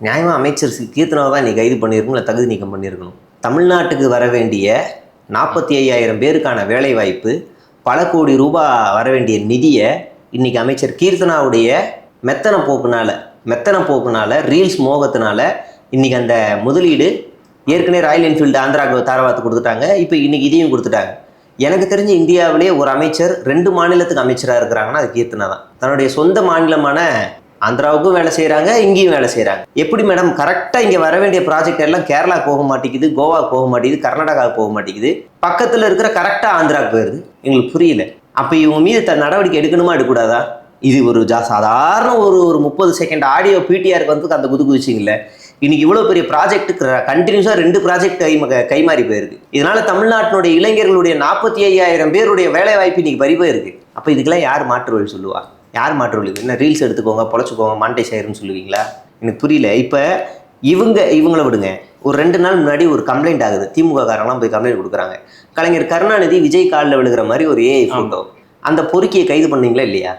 நியாயமாக அமைச்சர் கீர்த்தனாவை தான் இன்னைக்கு கைது பண்ணியிருக்கணும், இல்லை தகுதி நீக்கம் பண்ணியிருக்கணும். தமிழ்நாட்டுக்கு வர வேண்டிய 45,000 பேருக்கான வேலை வாய்ப்பு, பல கோடி ரூபாய் வர வேண்டிய நிதியை இன்னைக்கு அமைச்சர் கீர்த்தனாவுடைய மெத்தன போக்குனால ரீல்ஸ் மோகத்தினால இன்னைக்கு அந்த முதலீடு ஏற்கனவே ராயல் என்ஃபீல்டு ஆந்திராவுக்கு தாரவாத்து கொடுத்துட்டாங்க. இப்போ இன்னைக்கு இதையும் கொடுத்துட்டாங்க. எனக்கு தெரிஞ்ச இந்தியாவிலே ஒரு அமைச்சர் 2 மாநிலத்துக்கு அமைச்சராக இருக்கிறாங்கன்னா அது கீர்த்தனா தான். தன்னுடைய சொந்த மாநிலமான ஆந்திராவுக்கும் வேலை செய்கிறாங்க, இங்கேயும் வேலை செய்கிறாங்க. எப்படி மேடம் கரெக்டாக இங்கே வர வேண்டிய ப்ராஜெக்ட் எல்லாம் கேரளா போக மாட்டேங்குது, கோவாவுக்கு போக மாட்டேங்குது, கர்நாடகாவுக்கு போக மாட்டேங்குது, பக்கத்தில் இருக்கிற கரெக்டாக ஆந்திராவுக்கு போயிடுது? எங்களுக்கு புரியல. அப்போ இவங்க மீது நடவடிக்கை எடுக்கணுமா எடுக்கக்கூடாதா? இது ஒரு சாதாரண ஒரு 30 செகண்ட் ஆடியோ பிடிஆருக்கு வந்து அந்த குதிச்சிங்கள. இன்னைக்கு இவ்வளோ பெரிய ப்ராஜெக்ட் கண்டினியூஸாக 2 ப்ராஜெக்ட் கைமாறி போயிருக்கு. இதனால தமிழ்நாட்டினுடைய இளைஞர்களுடைய 45,000 பேருடைய வேலை வாய்ப்பு இன்னைக்கு பறி போயிருக்கு. அப்போ இதுக்கெல்லாம் யார் மாற்று வழி சொல்லுவா? யார் மாற்று வழி? என்ன ரீல்ஸ் எடுத்துக்கோங்க, பொழைச்சிக்கோங்க, மானிட்டைஸ் ஆயிருன்னு சொல்லுவீங்களா? எனக்கு புரியல. இப்போ இவங்கள விடுங்க. ஒரு 2 நாள் முன்னாடி ஒரு கம்ப்ளைண்ட் ஆகுது. திமுக காரங்களாம் போய் கம்ப்ளைண்ட் கொடுக்குறாங்க. கலைஞர் கருணாநிதி விஜய் காலில் விழுகிற மாதிரி ஒரு ஏஐ ஃபோட்டோ. அந்த பொறுக்கியை கைது பண்ணீங்களா இல்லையா?